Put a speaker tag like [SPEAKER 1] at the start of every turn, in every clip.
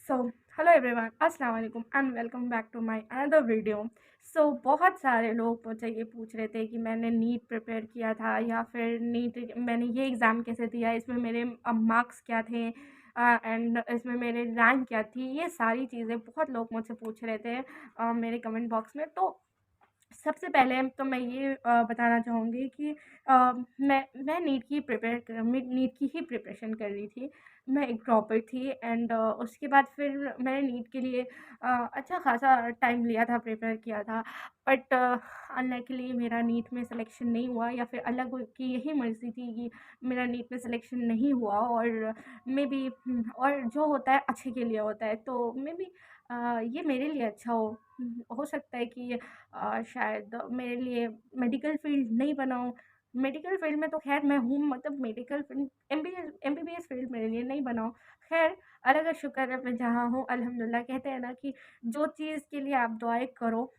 [SPEAKER 1] So hello everyone, अस्सलाम वालेकुम and welcome back to my another video. बहुत सारे लोग मुझसे ये पूछ रहे थे कि मैंने नीट प्रिपेयर किया था या फिर नीट मैंने ये एग्ज़ाम कैसे दिया, इसमें मेरे मार्क्स क्या थे एंड इसमें मेरे रैंक क्या थी। ये सारी चीज़ें बहुत लोग मुझसे पूछ रहे थे मेरे कमेंट बॉक्स में। तो सबसे पहले तो मैं ये बताना चाहूँगी कि मैं नीट की ही प्रिपरेशन कर रही थी। मैं एक ड्रॉपर थी एंड उसके बाद फिर मैंने नीट के लिए अच्छा खासा टाइम लिया था, प्रिपेयर किया था। बट अनलकीली मेरा नीट में सिलेक्शन नहीं हुआ, या फिर अल्लाह की यही मर्ज़ी थी कि मेरा नीट में सिलेक्शन नहीं हुआ। और मे बी और जो होता है अच्छे के लिए होता है, तो मे बी ये मेरे लिए अच्छा हो सकता है कि शायद मेरे लिए मेडिकल फ़ील्ड नहीं बनाऊँ। मेडिकल फ़ील्ड में तो ख़ैर मैं हूँ, मतलब मेडिकल फ़ील्ड एमबीबीएस फ़ील्ड मेरे लिए नहीं बनाऊँ। ख़ैर अल्लाह का शुक्र है मैं जहाँ हूँ अल्हम्दुलिल्लाह। कहते हैं ना कि जो चीज़ के लिए आप दुआएँ करो,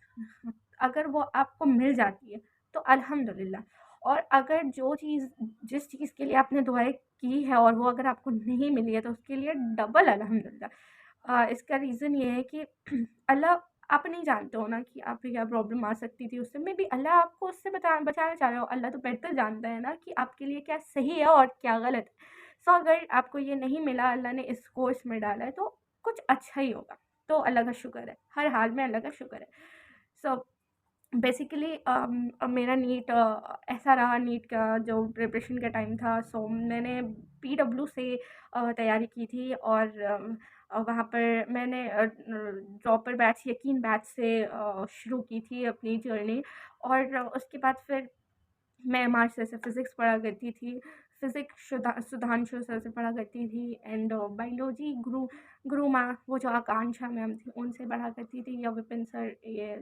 [SPEAKER 1] अगर वो आपको मिल जाती है तो अल्हम्दुलिल्लाह। और अगर जिस चीज़ के लिए आपने दुआएँ की है और वो अगर आपको नहीं मिली है तो उसके लिए डबल अल्हम्दुलिल्लाह। इसका रीज़न ये है कि अल्लाह, आप नहीं जानते हो ना कि आप पे क्या प्रॉब्लम आ सकती थी उससे। मेबी अल्लाह आपको उससे बचाना चाह रहे हो। अल्लाह तो बेहतर जानता है ना कि आपके लिए क्या सही है और क्या गलत है। अगर आपको ये नहीं मिला, अल्लाह ने इस कोर्स में डाला है, तो कुछ अच्छा ही होगा। तो अल्लाह का शुक्र है, हर हाल में अल्लाह का शुक्र है। सो बेसिकली मेरा नीट ऐसा रहा, नीट का जो प्रिपरेशन का टाइम था, मैंने पीडब्ल्यू से तैयारी की थी। और वहाँ पर मैंने ड्रॉपर बैच, यकीन बैच से शुरू की थी अपनी जर्नी। और उसके बाद फिर मैं मार्च से फ़िज़िक्स पढ़ा करती थी। फ़िज़िक्स सुधांशु सर से पढ़ा करती थी एंड बायोलॉजी गुरु माँ, वो जो आकांक्षा मैम थी, उनसे पढ़ा करती थी, या विपिन सर, ये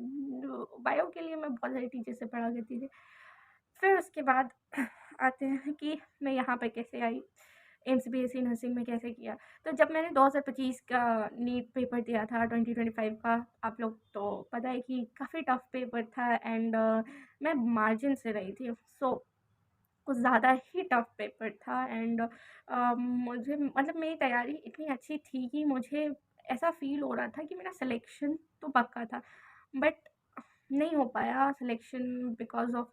[SPEAKER 1] बायो के लिए मैं बहुत सारे टीचर से पढ़ा करती थी। फिर उसके बाद आते हैं कि मैं यहाँ पे कैसे आई, एम्स बीएससी नर्सिंग में कैसे किया। तो जब मैंने 2025 का नीट पेपर दिया था, 2025 का, आप लोग तो पता है कि काफ़ी टफ पेपर था एंड मैं मार्जिन से रही थी। कुछ ज़्यादा ही टफ पेपर था एंड मुझे, मतलब मेरी तैयारी इतनी अच्छी थी कि मुझे ऐसा फ़ील हो रहा था कि मेरा सिलेक्शन तो पक्का था। बट नहीं हो पाया सिलेक्शन बिकॉज़ ऑफ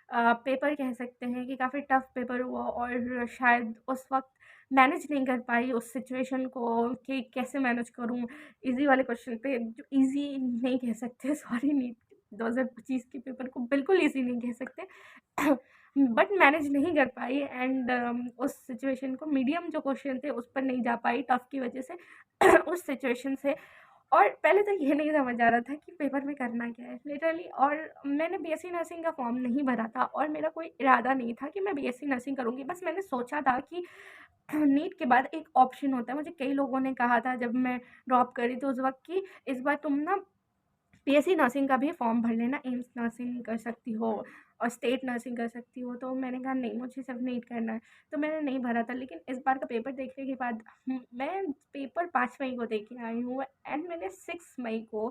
[SPEAKER 1] पेपर, कह सकते हैं कि काफ़ी टफ पेपर हुआ। और शायद उस वक़्त मैनेज नहीं कर पाई उस सिचुएशन को कि कैसे मैनेज करूँ। ईज़ी वाले क्वेश्चन पे, जो ईज़ी नहीं कह सकते, सॉरी, नीट 2025 के पेपर को बिल्कुल ईज़ी नहीं कह सकते। बट मैनेज नहीं कर पाई एंड उस सिचुएशन को, मीडियम जो क्वेश्चन थे उस पर नहीं जा पाई टफ की वजह से। उस सिचुएशन से। और पहले तो ये नहीं समझ आ रहा था कि पेपर में करना क्या है लिटरली। और मैंने बीएससी नर्सिंग का फॉर्म नहीं भरा था और मेरा कोई इरादा नहीं था कि मैं बीएससी नर्सिंग करूँगी। बस मैंने सोचा था कि नीट के बाद एक ऑप्शन होता है। मुझे कई लोगों ने कहा था जब मैं ड्रॉप करी थी उस वक्त कि इस बार तुम ना बीएससी नर्सिंग का भी फॉर्म भर लेना, एम्स नर्सिंग कर सकती हो और स्टेट नर्सिंग कर सकती हो। तो मैंने कहा नहीं, मुझे सिर्फ नीट करना है। तो मैंने नहीं भरा था। लेकिन इस बार का पेपर देखने के बाद मैं पेपर 5 मई को दे के आई हूँ एंड मैंने 6 मई को,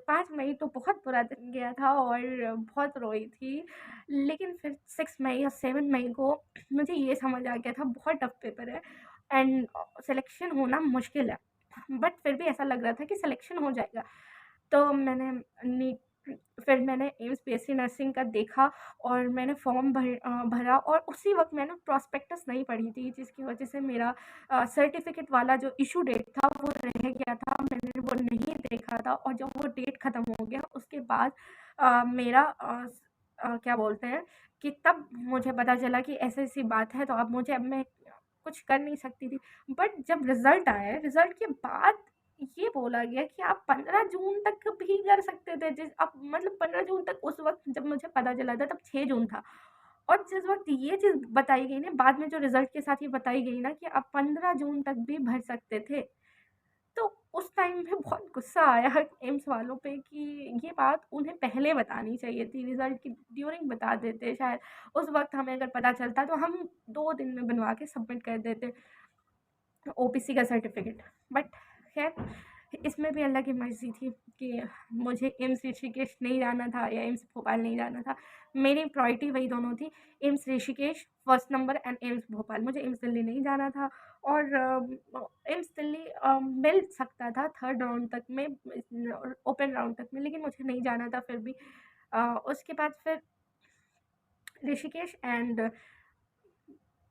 [SPEAKER 1] 5 मई तो बहुत बुरा दिन गया था और बहुत रोई थी। लेकिन फिर 6 मई या 7 मई को मुझे ये समझ आ गया था बहुत टफ पेपर है एंड सिलेक्शन होना मुश्किल है। बट फिर भी ऐसा लग रहा था कि सिलेक्शन हो जाएगा। तो नीट फिर मैंने एम्स बीएससी नर्सिंग का देखा और मैंने फॉर्म भरा। और उसी वक़्त मैंने प्रॉस्पेक्टस नहीं पढ़ी थी, जिसकी वजह से मेरा सर्टिफ़िकेट वाला जो इश्यू डेट था वो रह गया था। मैंने वो नहीं देखा था और जब वो डेट ख़त्म हो गया उसके बाद मेरा क्या बोलते हैं कि तब मुझे पता चला कि ऐसी-ऐसी बात है, तो अब मैं कुछ कर नहीं सकती थी। बट जब रिज़ल्ट आया, रिज़ल्ट के बाद ये बोला गया कि आप 15 जून तक भी कर सकते थे। जिस अब मतलब 15 जून तक, उस वक़्त जब मुझे पता चला था तब 6 जून था। और जिस वक़्त ये चीज़ बताई गई ना, बाद में जो रिज़ल्ट के साथ ये बताई गई ना कि आप 15 जून तक भी भर सकते थे, तो उस टाइम में बहुत गुस्सा आया एम्स वालों पे कि ये बात उन्हें पहले बतानी चाहिए थी, रिज़ल्ट की ड्यूरिंग बता देते शायद। उस वक़्त हमें अगर पता चलता तो हम 2 दिन में बनवा के सबमिट कर देते ओपीसी का सर्टिफ़िकेट। बट ख़ैर, इसमें भी अल्लाह की मर्ज़ी थी कि मुझे एम्स ऋषिकेश नहीं जाना था या एम्स भोपाल नहीं जाना था। मेरी प्रायोरिटी वही दोनों थी, AIIMS Rishikesh first number and AIIMS Bhopal. मुझे एम्स दिल्ली नहीं जाना था और एम्स दिल्ली मिल सकता था थर्ड राउंड तक में, ओपन राउंड तक में, लेकिन मुझे नहीं जाना था फिर भी। उसके बाद फिर ऋषिकेश एंड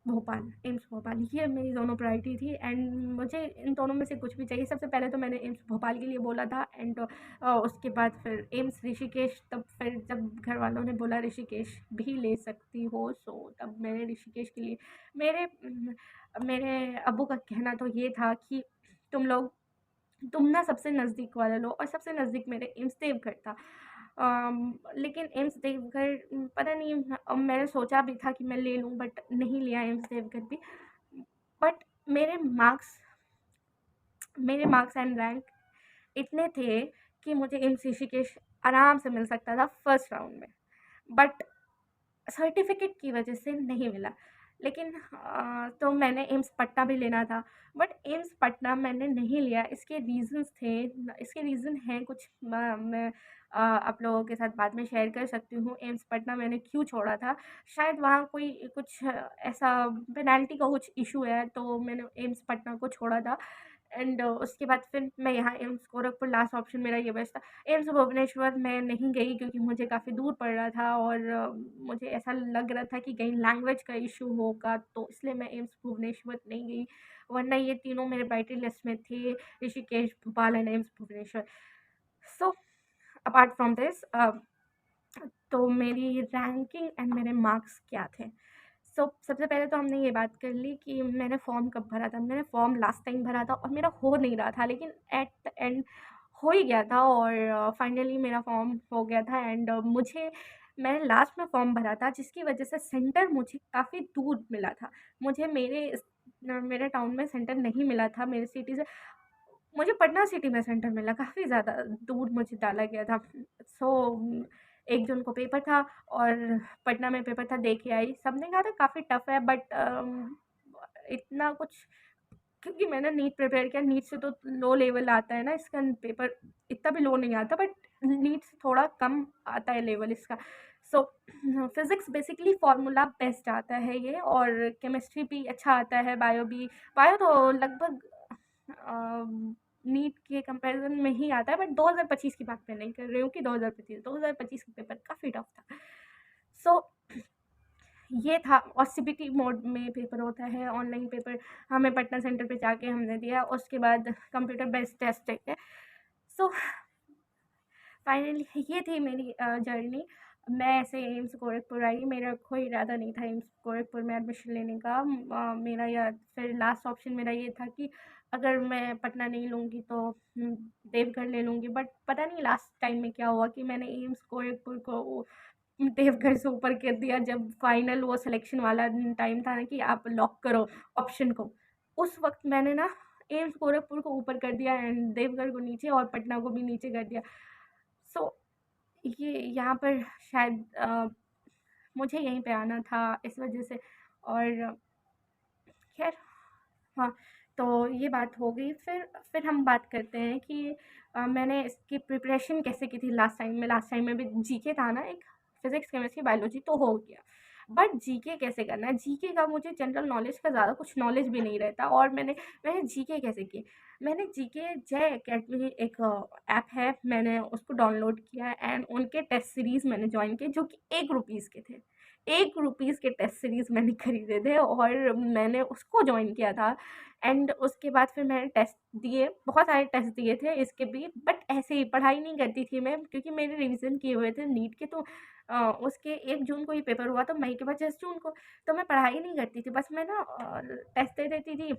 [SPEAKER 1] भोपाल, एम्स भोपाल, ये मेरी दोनों प्रायोरिटी थी एंड मुझे इन दोनों में से कुछ भी चाहिए। सबसे पहले तो मैंने एम्स भोपाल के लिए बोला था एंड उसके बाद फिर एम्स ऋषिकेश। तब फिर जब घर वालों ने बोला ऋषिकेश भी ले सकती हो, सो तब मैंने ऋषिकेश के लिए, मेरे मेरे अब्बू का कहना तो ये था कि तुम ना सबसे नज़दीक वाला लो, और सबसे नज़दीक मेरे एम्स देवघर था। लेकिन एम्स देवघर पता नहीं, मैंने सोचा भी था कि मैं ले लूँ बट नहीं लिया एम्स देवघर भी। बट मेरे मार्क्स मेरे मार्क्स एंड रैंक इतने थे कि मुझे एम्स ऋषिकेश आराम से मिल सकता था फर्स्ट राउंड में, बट सर्टिफिकेट की वजह से नहीं मिला। लेकिन तो मैंने एम्स पटना भी लेना था, बट एम्स पटना मैंने नहीं लिया। इसके रीज़न हैं कुछ, मैं आप लोगों के साथ बाद में शेयर कर सकती हूँ। एम्स पटना मैंने क्यों छोड़ा था, शायद वहाँ कोई कुछ ऐसा पेनल्टी का कुछ इशू है, तो मैंने एम्स पटना को छोड़ा था एंड उसके बाद फिर मैं यहाँ एम्स गोरखपुर, लास्ट ऑप्शन मेरा ये बचता। एम्स भुवनेश्वर मैं नहीं गई क्योंकि मुझे काफ़ी दूर पड़ रहा था और मुझे ऐसा लग रहा था कि कहीं लैंग्वेज का इशू होगा, तो इसलिए मैं एम्स भुवनेश्वर नहीं गई, वरना ये तीनों मेरे प्रायोरिटी लिस्ट में थे, Rishikesh, Bhopal and AIIMS Bhubaneswar. So apart from this, तो मेरी रैंकिंग एंड मेरे मार्क्स क्या थे। सबसे पहले तो हमने ये बात कर ली कि मैंने फॉर्म कब भरा था। मैंने फॉर्म लास्ट टाइम भरा था और मेरा हो नहीं रहा था, लेकिन एट द एंड हो ही गया था और फाइनली मेरा फॉर्म हो गया था एंड मैंने लास्ट में फॉर्म भरा था, जिसकी वजह से सेंटर मुझे काफ़ी दूर मिला था। मुझे मेरे टाउन में सेंटर नहीं मिला था, मेरे सिटी से मुझे पटना सिटी में सेंटर मिला, काफ़ी ज़्यादा दूर मुझे डाला गया था। सो 1 जून को पेपर था और पटना में पेपर था, दे के आई। सबने कहा था काफ़ी टफ़ है, बट इतना कुछ, क्योंकि मैंने नीट प्रिपेयर किया, नीट से तो लो लेवल आता है ना इसका पेपर, इतना भी लो नहीं आता, बट नीट से थोड़ा कम आता है लेवल इसका। सो फिज़िक्स बेसिकली फार्मूला बेस्ड आता है ये, और केमिस्ट्री भी अच्छा आता है, बायो तो लगभग नीट के कंपैरिजन में ही आता है, बट 2025 की बात मैं नहीं कर रही हूँ कि 2025 का पेपर काफ़ी टफ था। सो ये था, और सीबीटी मोड में पेपर होता है, ऑनलाइन पेपर हमें पटना सेंटर पे जाके हमने दिया, उसके बाद कंप्यूटर बेस्ड टेस्ट है। सो फाइनली ये थी मेरी जर्नी। मैं ऐसे एम्स गोरखपुर आई, मेरा कोई इरादा नहीं था एम्स गोरखपुर में एडमिशन लेने का। मेरा या फिर लास्ट ऑप्शन मेरा ये था कि अगर मैं पटना नहीं लूँगी तो देवघर ले लूँगी, बट पता नहीं लास्ट टाइम में क्या हुआ कि मैंने एम्स गोरखपुर को देवघर से ऊपर कर दिया। जब फाइनल वो सिलेक्शन वाला टाइम था ना कि आप लॉक करो ऑप्शन को, उस वक्त मैंने ना एम्स गोरखपुर को ऊपर कर दिया एंड देवघर को नीचे और पटना को भी नीचे कर दिया। सो ये यहाँ पर शायद मुझे यहीं पे आना था इस वजह से, और खैर हाँ, तो ये बात हो गई। फिर हम बात करते हैं कि मैंने इसकी प्रिपरेशन कैसे की थी लास्ट टाइम में भी जीके था ना, एक फिज़िक्स, केमिस्ट्री, बायोलॉजी तो हो गया, बट जीके कैसे करना है। जीके का मुझे जनरल नॉलेज का ज़्यादा कुछ नॉलेज भी नहीं रहता, और मैंने जीके कैसे की। मैंने जीके जय अकेडमी एक ऐप है, मैंने उसको डाउनलोड किया एंड उनके टेस्ट सीरीज़ मैंने ज्वाइन किए, जो कि ₹1 के थे। ₹1 के टेस्ट सीरीज़ मैंने खरीदे थे और मैंने उसको ज्वाइन किया था एंड उसके बाद फिर मैंने टेस्ट दिए, बहुत सारे टेस्ट दिए थे इसके भी, बट ऐसे ही पढ़ाई नहीं करती थी मैं, क्योंकि मेरे रिवीजन किए हुए थे नीट के। तो उसके 1 जून को ही पेपर हुआ, तो मई के बाद 10 जून को, तो मैं पढ़ाई नहीं करती थी, बस मैं ना टेस्ट दे देती थी,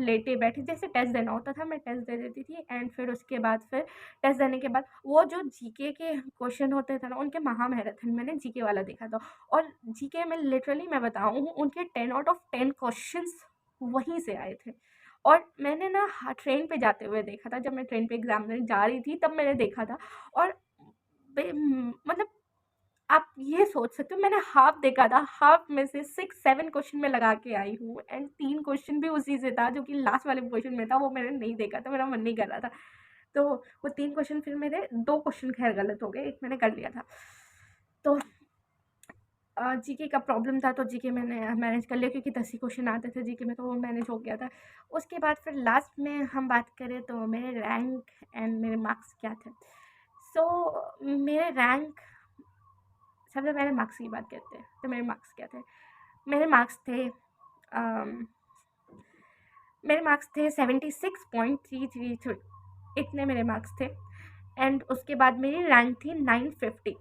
[SPEAKER 1] लेटे बैठे जैसे टेस्ट देना होता था मैं टेस्ट दे देती थी एंड फिर उसके बाद फिर टेस्ट देने के बाद वो जो जीके के क्वेश्चन होते थे ना, उनके महामैराथन मैंने जीके वाला देखा था, और जीके में लिटरली मैं बताऊँ उनके 10 आउट ऑफ 10 क्वेश्चंस वहीं से आए थे। और मैंने ना ट्रेन पे जाते हुए देखा था, जब मैं ट्रेन पे एग्ज़ाम देने जा रही थी तब मैंने देखा था, और मतलब आप ये सोच सकते हो, मैंने हाफ देखा था, हाफ में से 6-7 क्वेश्चन मैं लगा के आई हूँ एंड 3 क्वेश्चन भी उसी से था जो कि लास्ट वाले क्वेश्चन में था, वो मैंने नहीं देखा था, मेरा मन नहीं कर रहा था। तो वो 3 क्वेश्चन फिर मेरे 2 क्वेश्चन खैर गलत हो गए, 1 मैंने कर लिया था। तो जीके का प्रॉब्लम था, तो जीके मैंने मैनेज कर लिया क्योंकि 10 ही क्वेश्चन आते थे जीके में, तो वो मैनेज हो गया था। उसके बाद फिर लास्ट में हम बात करें तो मेरे रैंक एंड मेरे मार्क्स क्या थे। मेरे रैंक, सबसे पहले मार्क्स की बात करते हैं, तो मेरे मार्क्स क्या थे। मेरे मार्क्स थे अम, मेरे मार्क्स थे 76.333, इतने मेरे मार्क्स थे। एंड उसके बाद मेरी रैंक थी 950,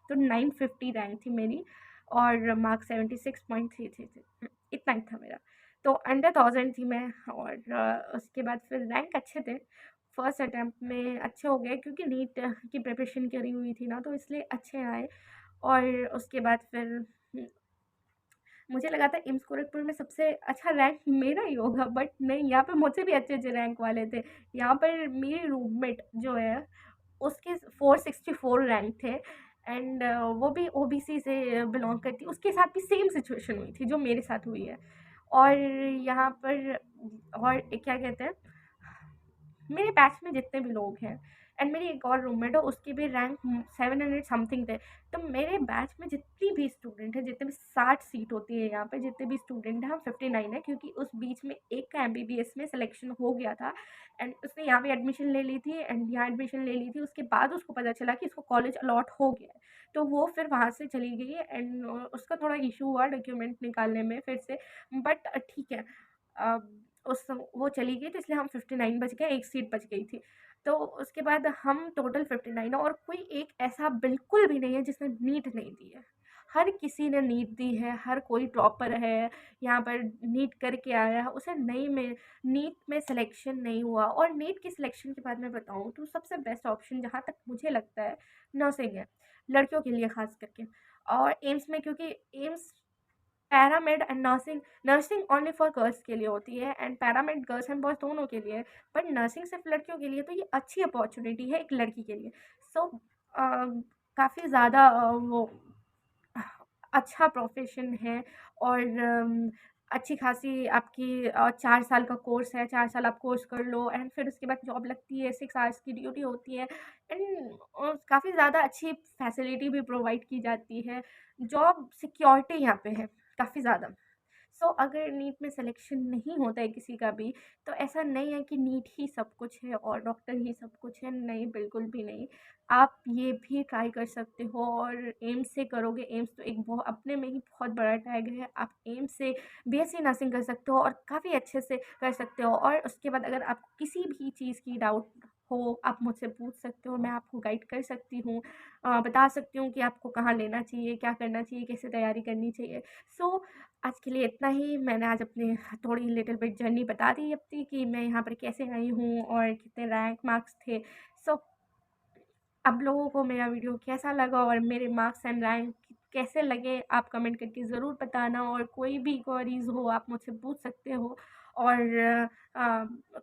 [SPEAKER 1] तो 950 रैंक थी मेरी, और मार्क्स 76.33 थे, इतना ही था मेरा। तो अंडर 1000 थी मैं। और उसके बाद फिर रैंक अच्छे थे, फर्स्ट अटैम्प्ट में अच्छे हो गए क्योंकि नीट की प्रिपरेशन करी हुई थी ना, तो इसलिए अच्छे आए। और उसके बाद फिर मुझे लगा था एम्स गोरखपुर में सबसे अच्छा रैंक मेरा ही होगा, बट नहीं, यहाँ पे मुझसे भी अच्छे-अच्छे रैंक वाले थे। यहाँ पर मेरी रूममेट जो है, उसके 464 रैंक थे। एंड वो भी ओबीसी से बिलॉन्ग करती, उसके साथ भी सेम सिचुएशन हुई थी जो मेरे साथ हुई है। और यहाँ पर और क्या कहते हैं, मेरे बैच में जितने भी लोग हैं, एंड मेरी एक और रूममेट है, उसकी भी रैंक 700 समथिंग थे। तो मेरे बैच में जितनी भी स्टूडेंट है, जितने भी 60 सीट होती है यहाँ पे, जितने भी स्टूडेंट हैं, हम 59 है, क्योंकि उस बीच में एक का एमबीबीएस में सिलेक्शन हो गया था। एंड उसने यहाँ पे एडमिशन ले ली थी, एंड यहाँ एडमिशन ले ली थी, उसके बाद उसको पता चला कि इसको कॉलेज अलॉट हो गया है। तो वो फिर वहाँ से चली गई, एंड उसका थोड़ा इशू हुआ डॉक्यूमेंट निकालने में फिर से, बट ठीक है। वो चली गई, तो इसलिए हम 59 बच गए, एक सीट बच गई थी। तो उसके बाद हम टोटल 59, और कोई एक ऐसा बिल्कुल भी नहीं है जिसने नीट नहीं दी है। हर किसी ने नीट दी है, हर कोई टॉपर है, यहाँ पर नीट करके आया है, उसे नहीं में नीट में सिलेक्शन नहीं हुआ। और नीट की सिलेक्शन के बाद मैं बताऊँ तो सबसे बेस्ट ऑप्शन जहाँ तक मुझे लगता है, नर्सिंग है, लड़कियों के लिए ख़ास करके। और एम्स में, क्योंकि AIIMS paramed and nursing, nursing only for girls के लिए होती है, and paramed girls and boys दोनों के लिए है। बट नर्सिंग सिर्फ लड़कियों के लिए, तो ये अच्छी अपॉर्चुनिटी है एक लड़की के लिए। सो काफ़ी ज़्यादा वो अच्छा प्रोफेशन है। और अच्छी खासी आपकी 4 साल का कोर्स है, 4 साल आप कोर्स कर लो, एंड फिर उसके बाद जॉब लगती है, 6 आवर्स की ड्यूटी होती है। एंड काफ़ी ज़्यादा अच्छी फैसिलिटी भी प्रोवाइड की जाती है, जॉब सिक्योरिटी यहाँ पे है काफ़ी ज़्यादा। अगर नीट में सिलेक्शन नहीं होता है किसी का भी, तो ऐसा नहीं है कि नीट ही सब कुछ है और डॉक्टर ही सब कुछ है, नहीं, बिल्कुल भी नहीं। आप ये भी ट्राई कर सकते हो, और एम्स से करोगे, एम्स तो एक अपने में ही बहुत बड़ा टैग है। आप एम्स से बीएससी नर्सिंग कर सकते हो, और काफ़ी अच्छे से कर सकते हो। और उसके बाद अगर आपको किसी भी चीज़ की डाउट हो, आप मुझसे पूछ सकते हो, मैं आपको गाइड कर सकती हूँ, बता सकती हूँ कि आपको कहाँ लेना चाहिए, क्या करना चाहिए, कैसे तैयारी करनी चाहिए। सो आज के लिए इतना ही। मैंने आज अपनी थोड़ी लिटिल बिट जर्नी बता दी अपनी, कि मैं यहाँ पर कैसे आई हूँ और कितने रैंक मार्क्स थे। सो अब लोगों को मेरा वीडियो कैसा लगा और मेरे मार्क्स एंड रैंक कैसे लगे, आप कमेंट करके ज़रूर बताना। और कोई भी क्वेरीज हो आप मुझसे पूछ सकते हो, और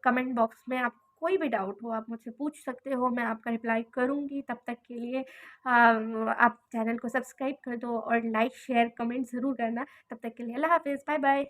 [SPEAKER 1] कमेंट बॉक्स में आप कोई भी डाउट हो आप मुझसे पूछ सकते हो, मैं आपका रिप्लाई करूँगी। तब तक के लिए आप चैनल को सब्सक्राइब कर दो, और लाइक शेयर कमेंट ज़रूर करना। तब तक के लिए अल्लाह हाफ़िज़, बाय बाय।